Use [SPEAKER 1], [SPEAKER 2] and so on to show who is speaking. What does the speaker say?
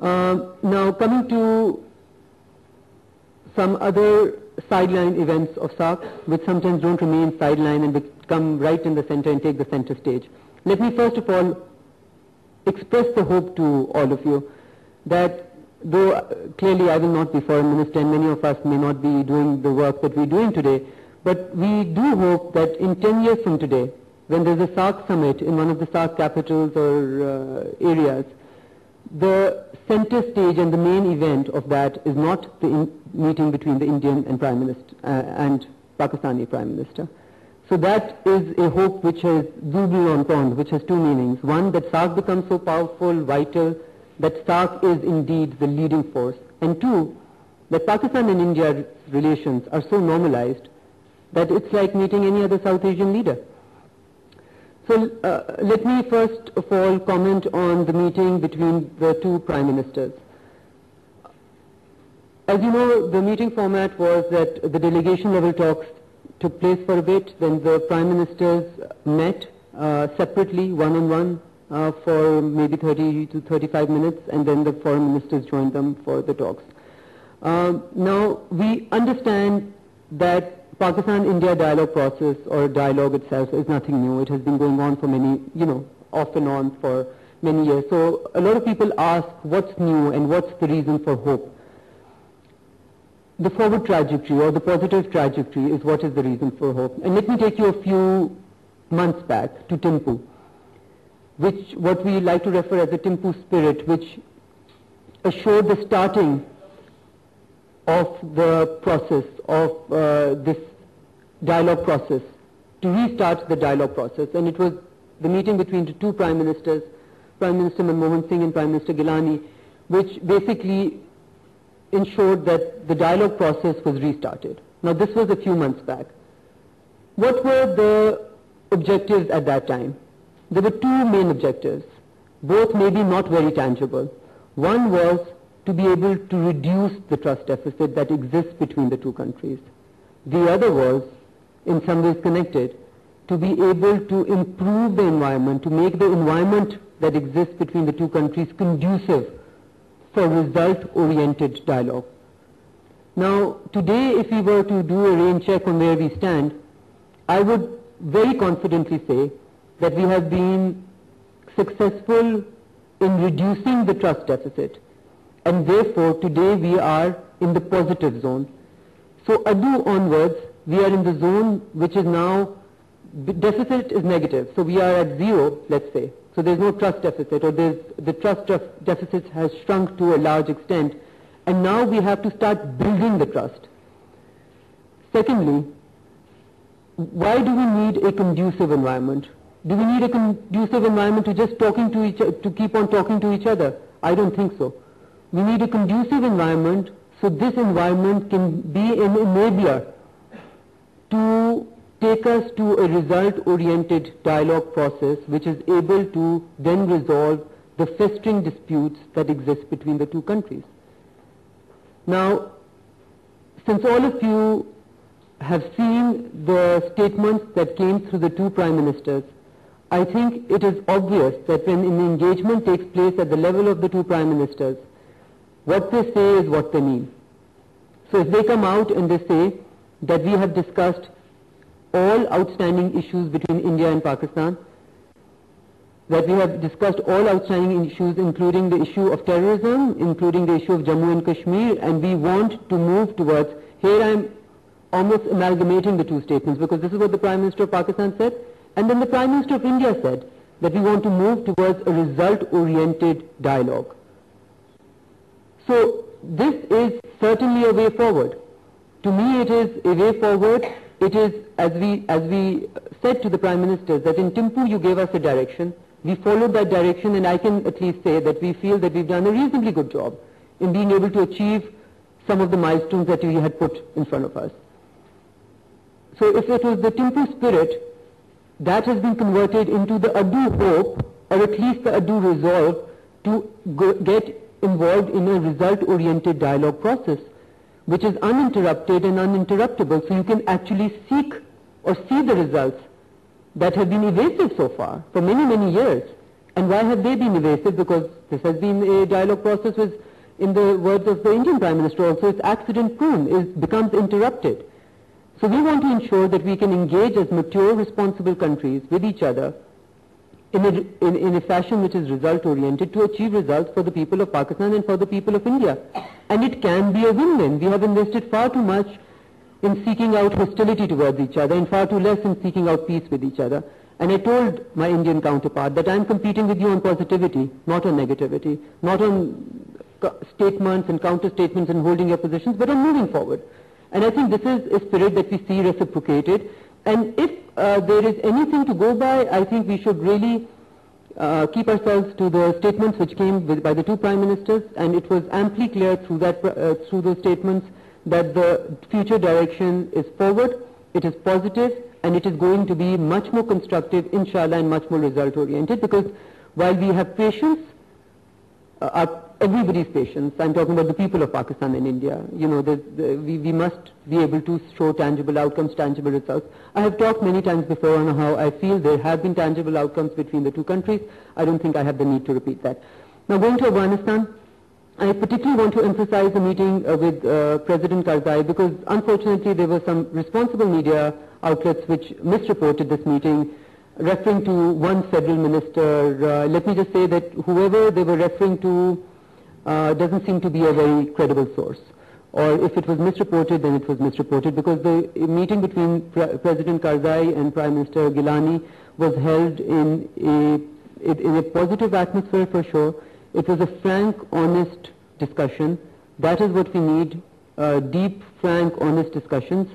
[SPEAKER 1] Now coming to some other sideline events of SAARC, which sometimes don't remain sideline and which come right in the center and take the center stage. Let me first of all express the hope to all of you that though clearly I will not be foreign minister and many of us may not be doing the work that we're doing today, but we do hope that in 10 years from today, when there's a SAARC summit in one of the SAARC capitals or areas, the center stage and the main event of that is not the meeting between the Indian and Prime Minister and Pakistani Prime Minister. So that is a hope which has double entendre, which has two meanings. One, that SAARC becomes so powerful, vital, that SAARC is indeed the leading force. And two, that Pakistan and India's relations are so normalized that it's like meeting any other South Asian leader. So let me first of all comment on the meeting between the two Prime Ministers. As you know, the meeting format was that the delegation level talks took place for a bit, then the Prime Ministers met separately, one-on-one, for maybe 30 to 35 minutes, and then the foreign ministers joined them for the talks. Now, we understand that Pakistan-India dialogue process or dialogue itself is nothing new. It has been going on for many, off and on for many years. So a lot of people ask what's new and what's the reason for hope. The forward trajectory or the positive trajectory is what is the reason for hope. And let me take you a few months back to Thimphu, which what we like to refer as the Thimphu spirit, which assured the starting of the process of this dialogue process, to restart the dialogue process. And it was the meeting between the two Prime Ministers, Prime Minister Manmohan Singh and Prime Minister Gilani, which basically ensured that the dialogue process was restarted. Now this was a few months back. What were the objectives at that time? There were two main objectives, both maybe not very tangible. One was to be able to reduce the trust deficit that exists between the two countries. The other was, in some ways connected, to be able to improve the environment, to make the environment that exists between the two countries conducive for result-oriented dialogue. Now, today, if we were to do a rain check on where we stand, I would very confidently say that we have been successful in reducing the trust deficit, and therefore today we are in the positive zone. So ado onwards, we are in the zone which is now, the deficit is negative, so we are at zero, let's say. So there's no trust deficit, or the trust deficit has shrunk to a large extent, and now we have to start building the trust. Secondly, why do we need a conducive environment? Do we need a conducive environment to just to keep on talking to each other? I don't think so. We need a conducive environment, so this environment can be an enabler to take us to a result-oriented dialogue process which is able to then resolve the festering disputes that exist between the two countries. Now, since all of you have seen the statements that came through the two Prime Ministers, I think it is obvious that when an engagement takes place at the level of the two Prime Ministers, what they say is what they mean. So if they come out and they say that we have discussed all outstanding issues between India and Pakistan, that we have discussed all outstanding issues including the issue of terrorism, including the issue of Jammu and Kashmir, and we want to move towards, here I am almost amalgamating the two statements because this is what the Prime Minister of Pakistan said, and then the Prime Minister of India said that we want to move towards a result-oriented dialogue. So this is certainly a way forward. To me it is a way forward. It is, as we said to the Prime Ministers, that in Thimphu you gave us a direction, we followed that direction, and I can at least say that we feel that we've done a reasonably good job in being able to achieve some of the milestones that we had put in front of us. So if it was the Thimphu spirit, that has been converted into the ado hope, or at least the ado resolve, to get involved in a result-oriented dialogue process, which is uninterrupted and uninterruptible, so you can actually seek or see the results that have been evasive so far for many, many years. And why have they been evasive? Because this has been a dialogue process which, in the words of the Indian Prime Minister also, is accident prone, becomes interrupted. So we want to ensure that we can engage as mature, responsible countries with each other in a fashion which is result-oriented to achieve results for the people of Pakistan and for the people of India. And it can be a win-win. We have invested far too much in seeking out hostility towards each other and far too less in seeking out peace with each other. And I told my Indian counterpart that I'm competing with you on positivity, not on negativity, not on statements and counter-statements and holding your positions, but on moving forward. And I think this is a spirit that we see reciprocated. And if there is anything to go by, I think we should really keep ourselves to the statements which came by the two Prime Ministers, and it was amply clear through those statements that the future direction is forward, it is positive, and it is going to be much more constructive, inshallah, and much more result-oriented, because while we have patience, everybody's patience, I'm talking about the people of Pakistan and India, you know, we must be able to show tangible outcomes, tangible results. I have talked many times before on how I feel there have been tangible outcomes between the two countries. I don't think I have the need to repeat that. Now, going to Afghanistan, I particularly want to emphasize the meeting with President Karzai, because unfortunately there were some responsible media outlets which misreported this meeting, referring to one federal minister. Let me just say that whoever they were referring to doesn't seem to be a very credible source. Or if it was misreported, then it was misreported, because the meeting between President Karzai and Prime Minister Gilani was held in a positive atmosphere for sure. It was a frank, honest discussion. That is what we need, deep, frank, honest discussions.